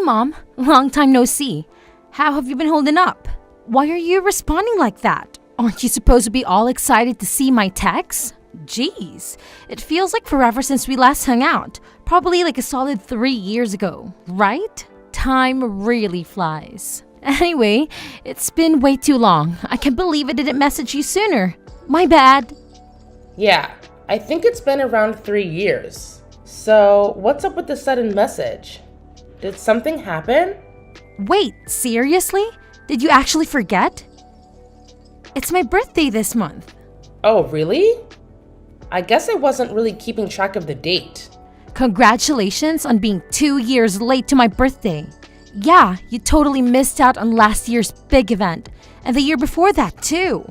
Hey Mom, long time no see. How have you been holding up? Why are you responding like that? Aren't you supposed to be all excited to see my texts? Jeez, it feels like forever since we last hung out. Probably like a solid 3 years ago, right? Time really flies. Anyway, it's been way too long. I can't believe I didn't message you sooner. My bad. Yeah, I think it's been around 3 years. So, what's up with the sudden message? Did something happen? Wait, seriously? Did you actually forget? It's my birthday this month. Oh, really? I guess I wasn't really keeping track of the date. Congratulations on being 2 years late to my birthday. Yeah, you totally missed out on last year's big event, and the year before that too.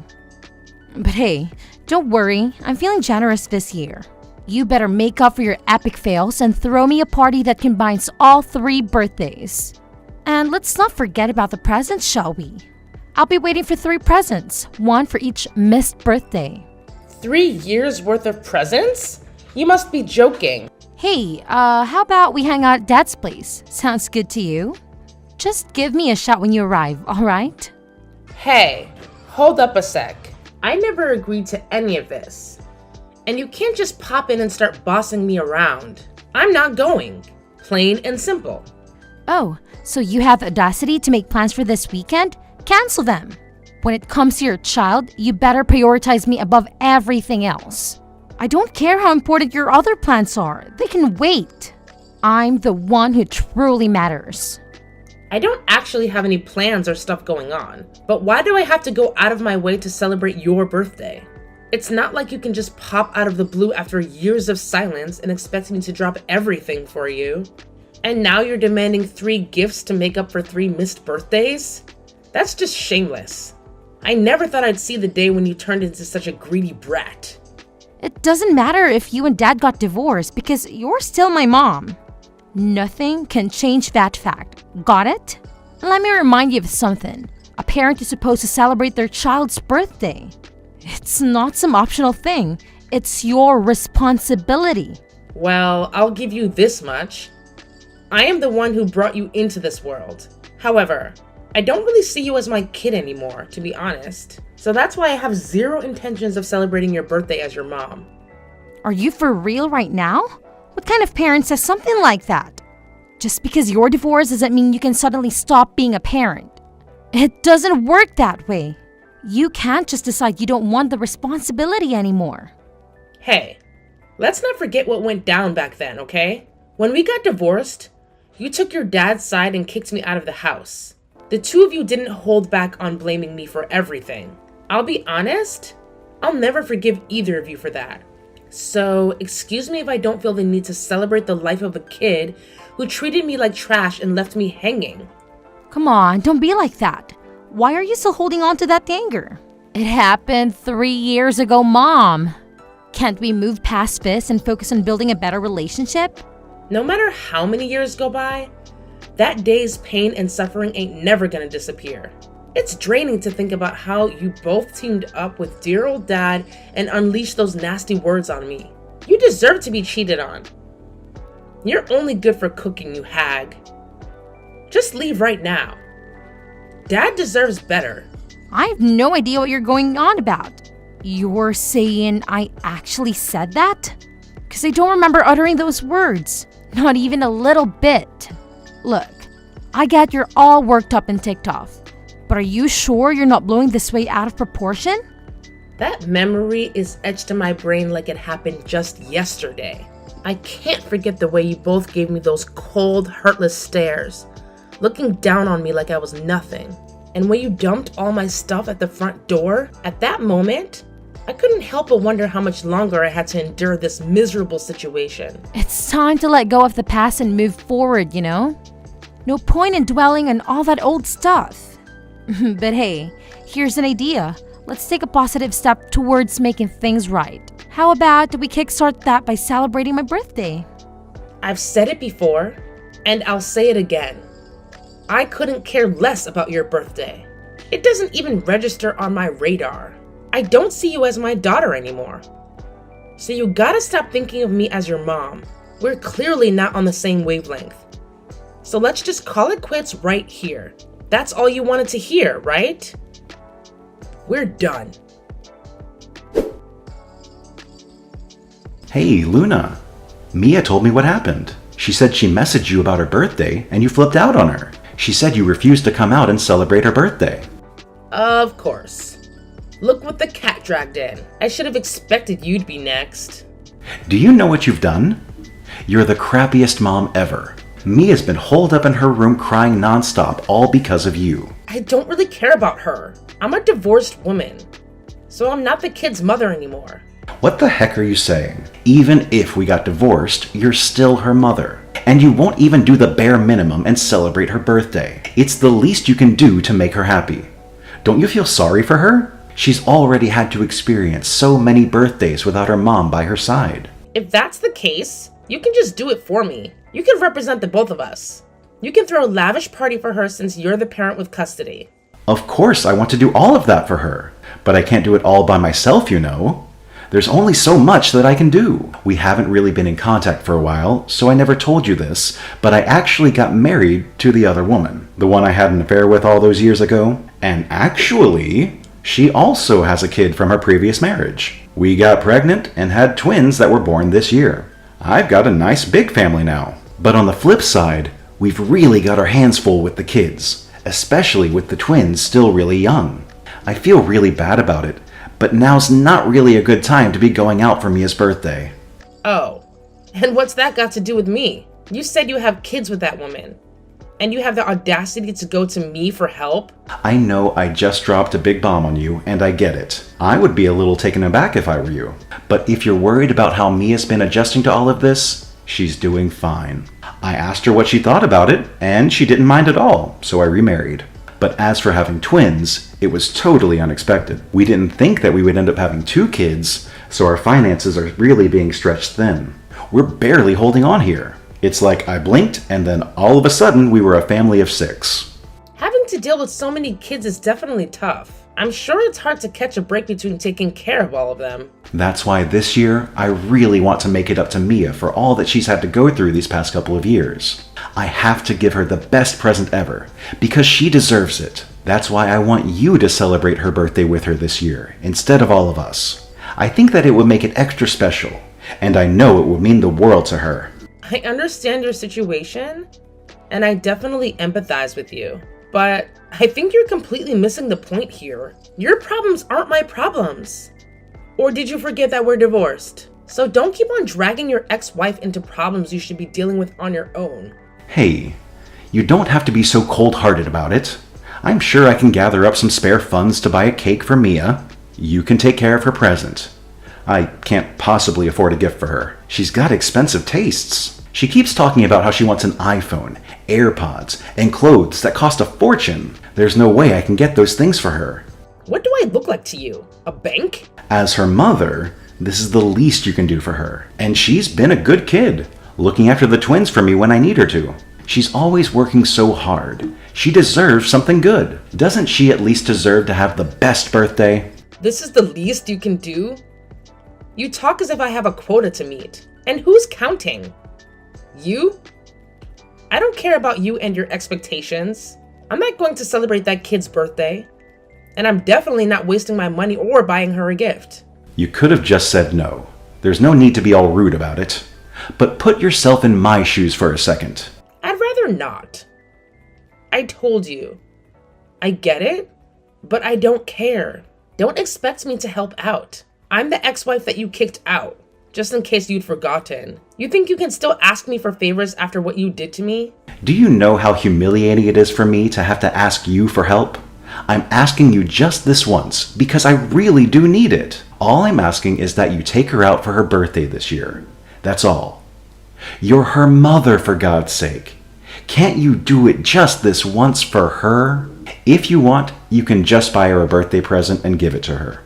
But hey, don't worry, I'm feeling generous this year. You better make up for your epic fails and throw me a party that combines all 3 birthdays. And let's not forget about the presents, shall we? I'll be waiting for 3 presents, 1 for each missed birthday. 3 years worth of presents? You must be joking. Hey, how about we hang out at Dad's place? Sounds good to you? Just give me a shout when you arrive, alright? Hey, hold up a sec. I never agreed to any of this. And you can't just pop in and start bossing me around. I'm not going. Plain and simple. Oh, so you have the audacity to make plans for this weekend? Cancel them. When it comes to your child, you better prioritize me above everything else. I don't care how important your other plans are. They can wait. I'm the one who truly matters. I don't actually have any plans or stuff going on, but why do I have to go out of my way to celebrate your birthday? It's not like you can just pop out of the blue after years of silence and expect me to drop everything for you. And now you're demanding 3 gifts to make up for 3 missed birthdays? That's just shameless. I never thought I'd see the day when you turned into such a greedy brat. It doesn't matter if you and Dad got divorced because you're still my mom. Nothing can change that fact. Got it? Let me remind you of something. A parent is supposed to celebrate their child's birthday. It's not some optional thing. It's your responsibility. Well, I'll give you this much. I am the one who brought you into this world. However, I don't really see you as my kid anymore, to be honest. So that's why I have 0 intentions of celebrating your birthday as your mom. Are you for real right now? What kind of parent says something like that? Just because you're divorced doesn't mean you can suddenly stop being a parent. It doesn't work that way. You can't just decide you don't want the responsibility anymore. Hey, let's not forget what went down back then, okay? When we got divorced, you took your dad's side and kicked me out of the house. The 2 of you didn't hold back on blaming me for everything. I'll be honest, I'll never forgive either of you for that. So, excuse me if I don't feel the need to celebrate the life of a kid who treated me like trash and left me hanging. Come on, don't be like that. Why are you still holding on to that anger? It happened 3 years ago, Mom. Can't we move past this and focus on building a better relationship? No matter how many years go by, that day's pain and suffering ain't never gonna disappear. It's draining to think about how you both teamed up with dear old Dad and unleashed those nasty words on me. You deserve to be cheated on. You're only good for cooking, you hag. Just leave right now. Dad deserves better. I have no idea what you're going on about. You're saying I actually said that? Because I don't remember uttering those words. Not even a little bit. Look, I get you're all worked up and ticked off. But are you sure you're not blowing this way out of proportion? That memory is etched in my brain like it happened just yesterday. I can't forget the way you both gave me those cold, hurtless stares, looking down on me like I was nothing. And when you dumped all my stuff at the front door, at that moment, I couldn't help but wonder how much longer I had to endure this miserable situation. It's time to let go of the past and move forward, you know? No point in dwelling on all that old stuff. But hey, here's an idea. Let's take a positive step towards making things right. How about we kickstart that by celebrating my birthday? I've said it before, and I'll say it again. I couldn't care less about your birthday. It doesn't even register on my radar. I don't see you as my daughter anymore. So you gotta stop thinking of me as your mom. We're clearly not on the same wavelength. So let's just call it quits right here. That's all you wanted to hear, right? We're done. Hey, Luna. Mia told me what happened. She said she messaged you about her birthday and you flipped out on her. She said you refused to come out and celebrate her birthday. Of course. Look what the cat dragged in. I should have expected you'd be next. Do you know what you've done? You're the crappiest mom ever. Mia's been holed up in her room crying nonstop, all because of you. I don't really care about her. I'm a divorced woman. So I'm not the kid's mother anymore. What the heck are you saying? Even if we got divorced, you're still her mother. And you won't even do the bare minimum and celebrate her birthday. It's the least you can do to make her happy. Don't you feel sorry for her? She's already had to experience so many birthdays without her mom by her side. If that's the case, you can just do it for me. You can represent the both of us. You can throw a lavish party for her since you're the parent with custody. Of course, I want to do all of that for her. But I can't do it all by myself, you know. There's only so much that I can do. We haven't really been in contact for a while, so I never told you this, but I actually got married to the other woman, the one I had an affair with all those years ago. And actually, she also has a kid from her previous marriage. We got pregnant and had twins that were born this year. I've got a nice big family now. But on the flip side, we've really got our hands full with the kids, especially with the twins still really young. I feel really bad about it, but now's not really a good time to be going out for Mia's birthday. Oh, and what's that got to do with me? You said you have kids with that woman, and you have the audacity to go to me for help? I know I just dropped a big bomb on you, and I get it. I would be a little taken aback if I were you. But if you're worried about how Mia's been adjusting to all of this, she's doing fine. I asked her what she thought about it, and she didn't mind at all, so I remarried. But as for having twins, it was totally unexpected. We didn't think that we would end up having 2 kids, so our finances are really being stretched thin. We're barely holding on here. It's like I blinked, and then all of a sudden we were a family of 6. Having to deal with so many kids is definitely tough. I'm sure it's hard to catch a break between taking care of all of them. That's why this year, I really want to make it up to Mia for all that she's had to go through these past couple of years. I have to give her the best present ever, because she deserves it. That's why I want you to celebrate her birthday with her this year, instead of all of us. I think that it would make it extra special, and I know it would mean the world to her. I understand your situation, and I definitely empathize with you. But I think you're completely missing the point here. Your problems aren't my problems. Or did you forget that we're divorced? So don't keep on dragging your ex-wife into problems you should be dealing with on your own. Hey, you don't have to be so cold-hearted about it. I'm sure I can gather up some spare funds to buy a cake for Mia. You can take care of her present. I can't possibly afford a gift for her. She's got expensive tastes. She keeps talking about how she wants an iPhone, AirPods, and clothes that cost a fortune. There's no way I can get those things for her. What do I look like to you? A bank? As her mother, this is the least you can do for her. And she's been a good kid, looking after the twins for me when I need her to. She's always working so hard. She deserves something good. Doesn't she at least deserve to have the best birthday? This is the least you can do? You talk as if I have a quota to meet. And who's counting? You? I don't care about you and your expectations. I'm not going to celebrate that kid's birthday. And I'm definitely not wasting my money or buying her a gift. You could have just said no. There's no need to be all rude about it. But put yourself in my shoes for a second. I'd rather not. I told you. I get it, but I don't care. Don't expect me to help out. I'm the ex-wife that you kicked out, just in case you'd forgotten. You think you can still ask me for favors after what you did to me? Do you know how humiliating it is for me to have to ask you for help? I'm asking you just this once, because I really do need it. All I'm asking is that you take her out for her birthday this year. That's all. You're her mother, for God's sake. Can't you do it just this once for her? If you want, you can just buy her a birthday present and give it to her.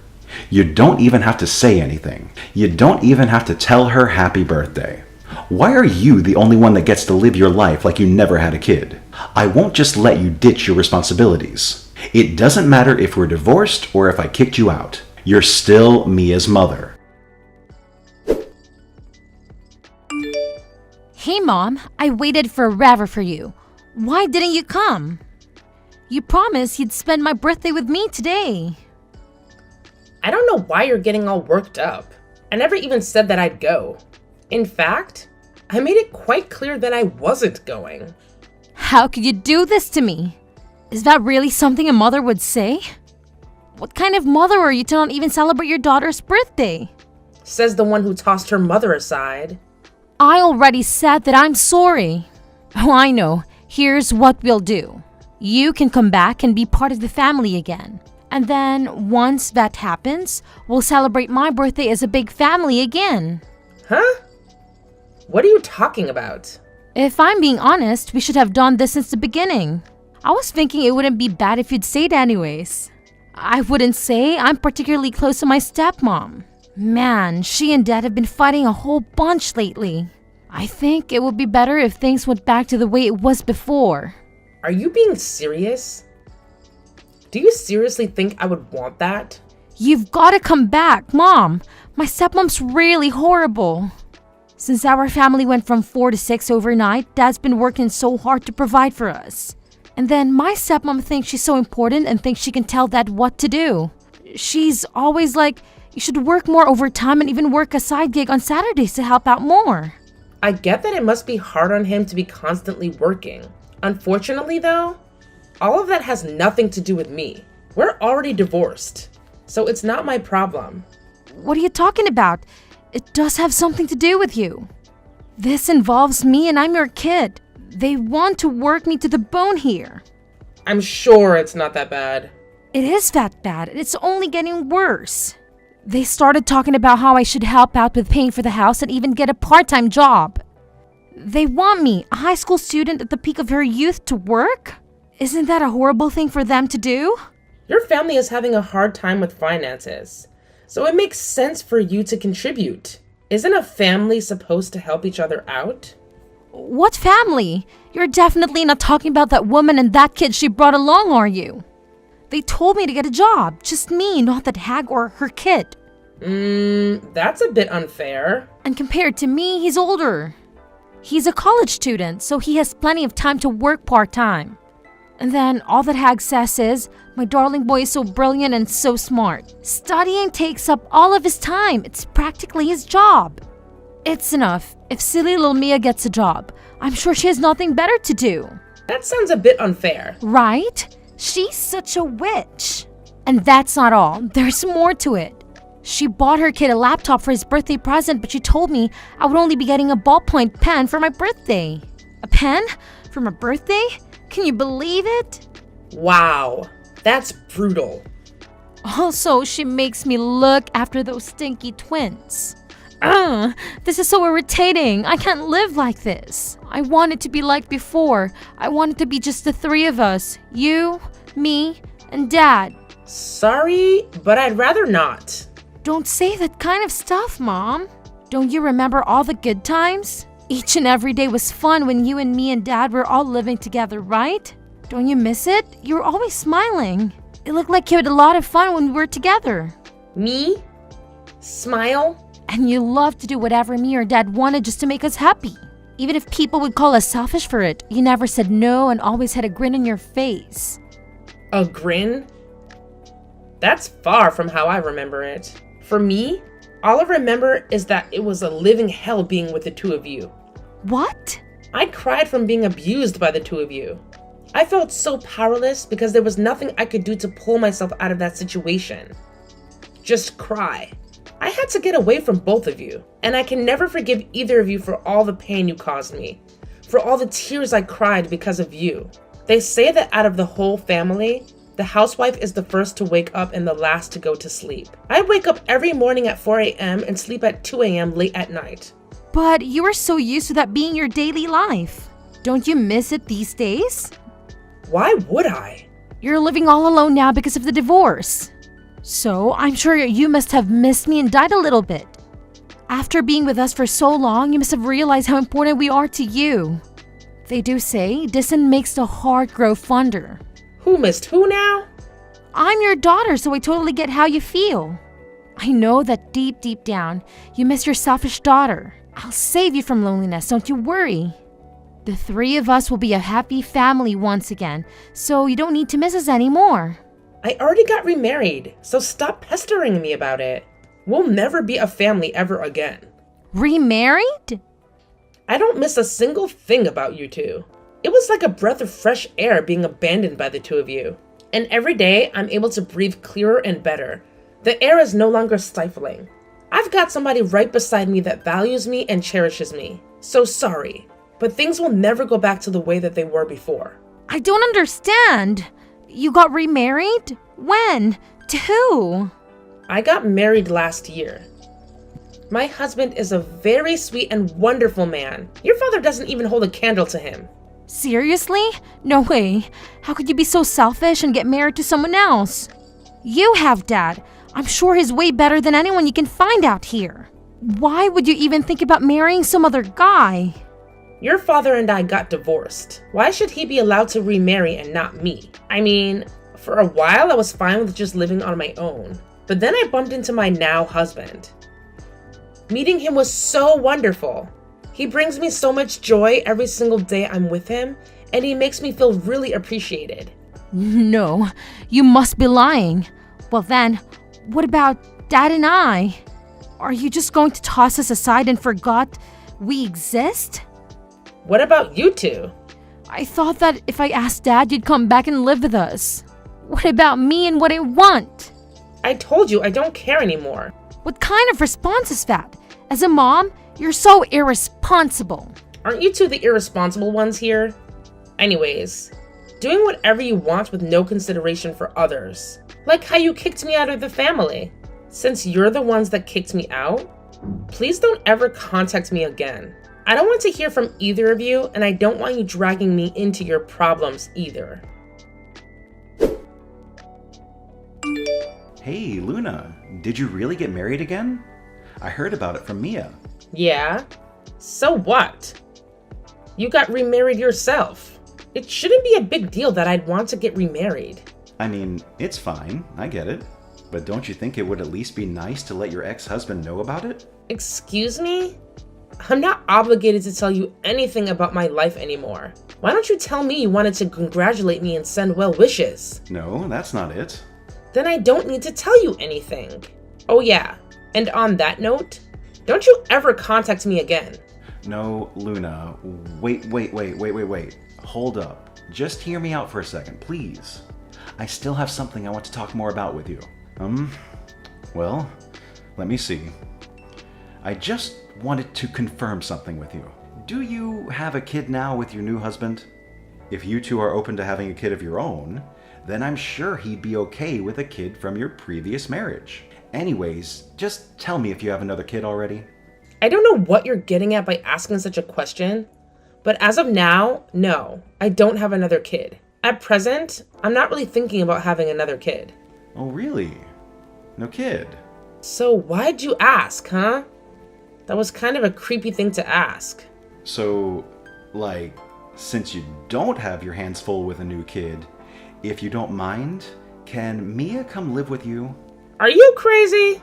You don't even have to say anything. You don't even have to tell her happy birthday. Why are you the only one that gets to live your life like you never had a kid? I won't just let you ditch your responsibilities. It doesn't matter if we're divorced or if I kicked you out. You're still Mia's mother. Hey, Mom, I waited forever for you. Why didn't you come? You promised you'd spend my birthday with me today. I don't know why you're getting all worked up. I never even said that I'd go. In fact, I made it quite clear that I wasn't going. How could you do this to me? Is that really something a mother would say? What kind of mother are you to not even celebrate your daughter's birthday? Says the one who tossed her mother aside. I already said that I'm sorry. Oh, I know. Here's what we'll do. You can come back and be part of the family again. And then, once that happens, we'll celebrate my birthday as a big family again. Huh? What are you talking about? If I'm being honest, we should have done this since the beginning. I was thinking it wouldn't be bad if you'd say it anyways. I wouldn't say I'm particularly close to my stepmom. Man, she and Dad have been fighting a whole bunch lately. I think it would be better if things went back to the way it was before. Are you being serious? Do you seriously think I would want that? You've got to come back, Mom. My stepmom's really horrible. Since our family went from 4 to 6 overnight, Dad's been working so hard to provide for us. And then my stepmom thinks she's so important and thinks she can tell Dad what to do. She's always like, you should work more overtime and even work a side gig on Saturdays to help out more. I get that it must be hard on him to be constantly working. Unfortunately, though, all of that has nothing to do with me. We're already divorced, so it's not my problem. What are you talking about? It does have something to do with you. This involves me and I'm your kid. They want to work me to the bone here. I'm sure it's not that bad. It is that bad, and it's only getting worse. They started talking about how I should help out with paying for the house and even get a part-time job. They want me, a high school student at the peak of her youth, to work? Isn't that a horrible thing for them to do? Your family is having a hard time with finances, so it makes sense for you to contribute. Isn't a family supposed to help each other out? What family? You're definitely not talking about that woman and that kid she brought along, are you? They told me to get a job. Just me, not that hag or her kid. That's a bit unfair. And compared to me, he's older. He's a college student, so he has plenty of time to work part-time. And then all that hag says is, my darling boy is so brilliant and so smart. Studying takes up all of his time. It's practically his job. It's enough. If silly little Mia gets a job, I'm sure she has nothing better to do. That sounds a bit unfair. Right? She's such a witch. And that's not all. There's more to it. She bought her kid a laptop for his birthday present, but she told me I would only be getting a ballpoint pen for my birthday. A pen? For my birthday? Can you believe it? Wow, that's brutal. Also, she makes me look after those stinky twins. This is so irritating. I can't live like this. I want it to be like before. I want it to be just the three of us. You, me, and Dad. Sorry, but I'd rather not. Don't say that kind of stuff, Mom. Don't you remember all the good times? Each and every day was fun when you and me and Dad were all living together, right? Don't you miss it? You were always smiling. It looked like you had a lot of fun when we were together. Me? Smile? And you loved to do whatever me or Dad wanted just to make us happy. Even if people would call us selfish for it, you never said no and always had a grin on your face. A grin? That's far from how I remember it. For me, all I remember is that it was a living hell being with the two of you. What? I cried from being abused by the two of you. I felt so powerless because there was nothing I could do to pull myself out of that situation. Just cry. I had to get away from both of you, and I can never forgive either of you for all the pain you caused me, for all the tears I cried because of you. They say that out of the whole family, the housewife is the first to wake up and the last to go to sleep. I wake up every morning at 4 a.m. and sleep at 2 a.m. late at night. But you are so used to that being your daily life. Don't you miss it these days? Why would I? You're living all alone now because of the divorce. So I'm sure you must have missed me and died a little bit. After being with us for so long, you must have realized how important we are to you. They do say distance makes the heart grow fonder. Who missed who now? I'm your daughter, so I totally get how you feel. I know that deep down, you miss your selfish daughter. I'll save you from loneliness, don't you worry. The three of us will be a happy family once again, so you don't need to miss us anymore. I already got remarried, so stop pestering me about it. We'll never be a family ever again. Remarried? I don't miss a single thing about you two. It was like a breath of fresh air being abandoned by the two of you. And every day, I'm able to breathe clearer and better. The air is no longer stifling. I've got somebody right beside me that values me and cherishes me. So sorry, but things will never go back to the way that they were before. I don't understand. You got remarried? When? To who? I got married last year. My husband is a very sweet and wonderful man. Your father doesn't even hold a candle to him. Seriously? No way. How could you be so selfish and get married to someone else? You have Dad. I'm sure he's way better than anyone you can find out here. Why would you even think about marrying some other guy? Your father and I got divorced. Why should he be allowed to remarry and not me? I mean, for a while I was fine with just living on my own. But then I bumped into my now husband. Meeting him was so wonderful. He brings me so much joy every single day I'm with him, and he makes me feel really appreciated. No, you must be lying. Well then, what about Dad and I? Are you just going to toss us aside and forgot we exist? What about you two? I thought that if I asked Dad, you'd come back and live with us. What about me and what I want? I told you I don't care anymore. What kind of response is that? As a mom, you're so irresponsible. Aren't you two the irresponsible ones here? Anyways, doing whatever you want with no consideration for others. Like how you kicked me out of the family. Since you're the ones that kicked me out, please don't ever contact me again. I don't want to hear from either of you, and I don't want you dragging me into your problems either. Hey, Luna, did you really get married again? I heard about it from Mia. Yeah? So what? You got remarried yourself. It shouldn't be a big deal that I'd want to get remarried. I mean, it's fine, I get it. But don't you think it would at least be nice to let your ex-husband know about it? Excuse me? I'm not obligated to tell you anything about my life anymore. Why don't you tell me you wanted to congratulate me and send well wishes? No, that's not it. Then I don't need to tell you anything. Oh yeah, and on that note, don't you ever contact me again. No, Luna, wait. Hold up. Just hear me out for a second, please. I still have something I want to talk more about with you. Well, let me see. I just wanted to confirm something with you. Do you have a kid now with your new husband? If you two are open to having a kid of your own, then I'm sure he'd be okay with a kid from your previous marriage. Anyways, just tell me if you have another kid already. I don't know what you're getting at by asking such a question, but as of now, no, I don't have another kid. At present, I'm not really thinking about having another kid. Oh, really? No kid? So why'd you ask, huh? That was kind of a creepy thing to ask. So, like, since you don't have your hands full with a new kid, if you don't mind, can Mia come live with you? Are you crazy?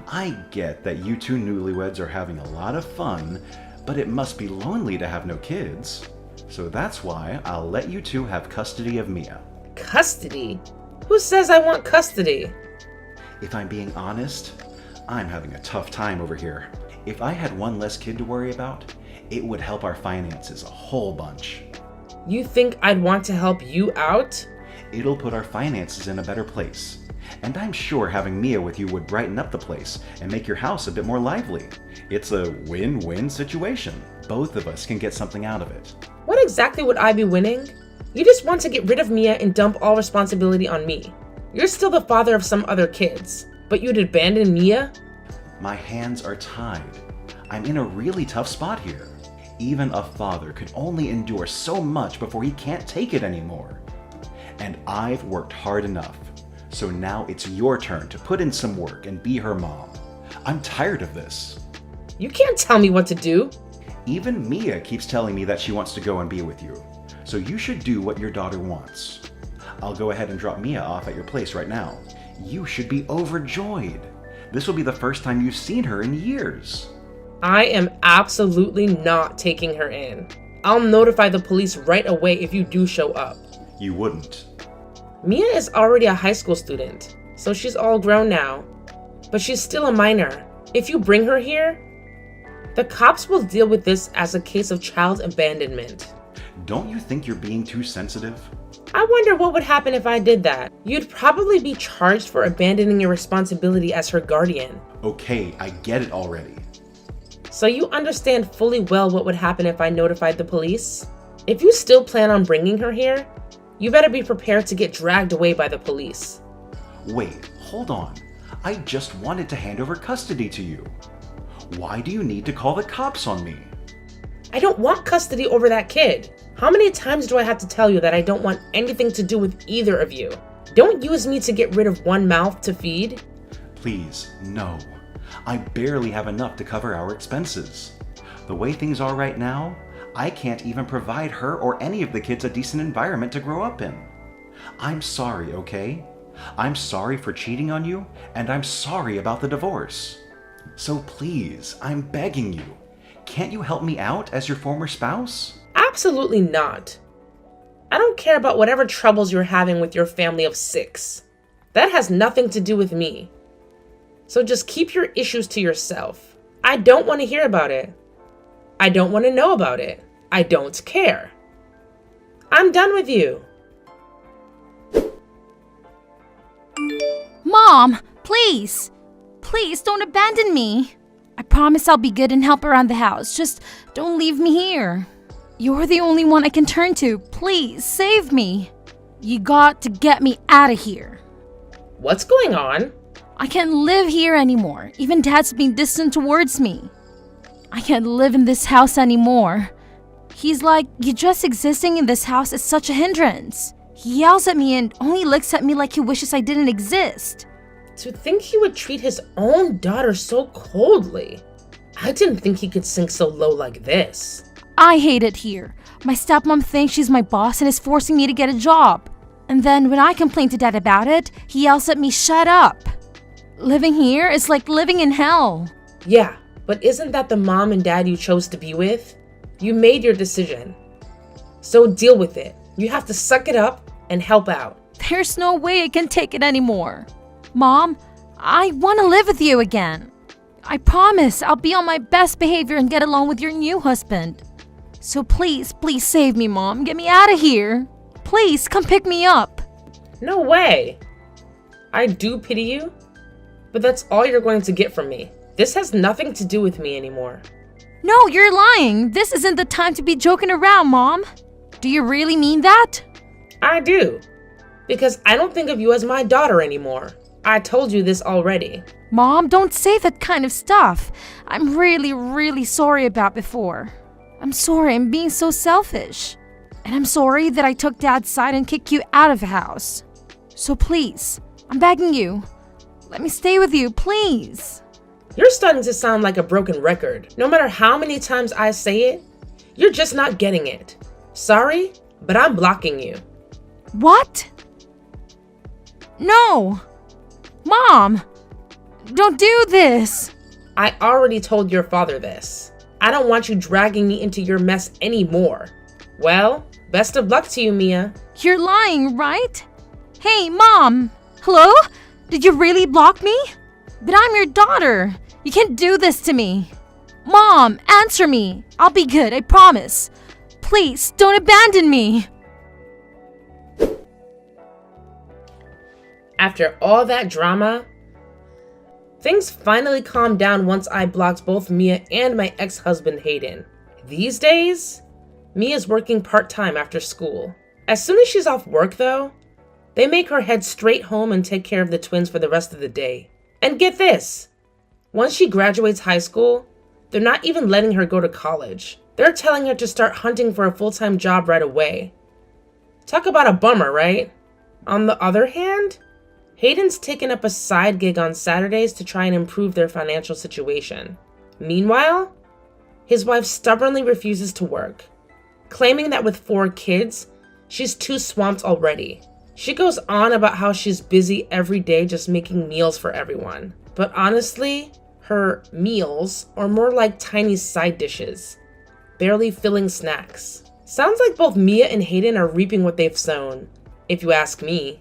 I get that you two newlyweds are having a lot of fun, but it must be lonely to have no kids. So that's why I'll let you two have custody of Mia. Custody? Who says I want custody? If I'm being honest, I'm having a tough time over here. If I had one less kid to worry about, it would help our finances a whole bunch. You think I'd want to help you out? It'll put our finances in a better place. And I'm sure having Mia with you would brighten up the place and make your house a bit more lively. It's a win-win situation. Both of us can get something out of it. What exactly would I be winning? You just want to get rid of Mia and dump all responsibility on me. You're still the father of some other kids, but you'd abandon Mia? My hands are tied. I'm in a really tough spot here. Even a father could only endure so much before he can't take it anymore. And I've worked hard enough. So now it's your turn to put in some work and be her mom. I'm tired of this. You can't tell me what to do. Even Mia keeps telling me that she wants to go and be with you. So you should do what your daughter wants. I'll go ahead and drop Mia off at your place right now. You should be overjoyed. This will be the first time you've seen her in years. I am absolutely not taking her in. I'll notify the police right away if you do show up. You wouldn't. Mia is already a high school student, so she's all grown now. But she's still a minor. If you bring her here, the cops will deal with this as a case of child abandonment. Don't you think you're being too sensitive? I wonder what would happen if I did that. You'd probably be charged for abandoning your responsibility as her guardian. Okay, I get it already. So you understand fully well what would happen if I notified the police? If you still plan on bringing her here, you better be prepared to get dragged away by the police. Wait, hold on. I just wanted to hand over custody to you. Why do you need to call the cops on me? I don't want custody over that kid. How many times do I have to tell you that I don't want anything to do with either of you? Don't use me to get rid of one mouth to feed. Please, no. I barely have enough to cover our expenses. The way things are right now, I can't even provide her or any of the kids a decent environment to grow up in. I'm sorry, okay? I'm sorry for cheating on you, and I'm sorry about the divorce. So please, I'm begging you, can't you help me out as your former spouse? Absolutely not. I don't care about whatever troubles you're having with your family of 6. That has nothing to do with me. So just keep your issues to yourself. I don't want to hear about it. I don't want to know about it. I don't care. I'm done with you. Mom, please. Please don't abandon me. I promise I'll be good and help around the house. Just don't leave me here. You're the only one I can turn to. Please, save me. You got to get me out of here. What's going on? I can't live here anymore. Even Dad's being distant towards me. I can't live in this house anymore. He's like, you just existing in this house is such a hindrance. He yells at me and only looks at me like he wishes I didn't exist. To think he would treat his own daughter so coldly. I didn't think he could sink so low like this. I hate it here. My stepmom thinks she's my boss and is forcing me to get a job. And then when I complain to Dad about it, he yells at me, shut up. Living here is like living in hell. Yeah, but isn't that the mom and dad you chose to be with? You made your decision. So deal with it. You have to suck it up and help out. There's no way I can take it anymore. Mom, I want to live with you again. I promise I'll be on my best behavior and get along with your new husband. So please, please save me, Mom. Get me out of here. Please, come pick me up. No way. I do pity you, but that's all you're going to get from me. This has nothing to do with me anymore. No, you're lying. This isn't the time to be joking around, Mom. Do you really mean that? I do, because I don't think of you as my daughter anymore. I told you this already. Mom, don't say that kind of stuff. I'm really, really sorry about before. I'm sorry I'm being so selfish. And I'm sorry that I took Dad's side and kicked you out of the house. So please, I'm begging you. Let me stay with you, please. You're starting to sound like a broken record. No matter how many times I say it, you're just not getting it. Sorry, but I'm blocking you. What? No. Mom, don't do this. I already told your father this. I don't want you dragging me into your mess anymore. Well, best of luck to you, Mia. You're lying, right? Hey, Mom. Hello? Did you really block me? But I'm your daughter. You can't do this to me. Mom, answer me. I'll be good, I promise. Please, don't abandon me. After all that drama, things finally calmed down once I blocked both Mia and my ex-husband Hayden. These days, Mia's working part-time after school. As soon as she's off work though, they make her head straight home and take care of the twins for the rest of the day. And get this, once she graduates high school, they're not even letting her go to college. They're telling her to start hunting for a full-time job right away. Talk about a bummer, right? On the other hand, Hayden's taken up a side gig on Saturdays to try and improve their financial situation. Meanwhile, his wife stubbornly refuses to work, claiming that with 4 kids, she's too swamped already. She goes on about how she's busy every day just making meals for everyone. But honestly, her meals are more like tiny side dishes. barely filling snacks. Sounds like both Mia and Hayden are reaping what they've sown, if you ask me.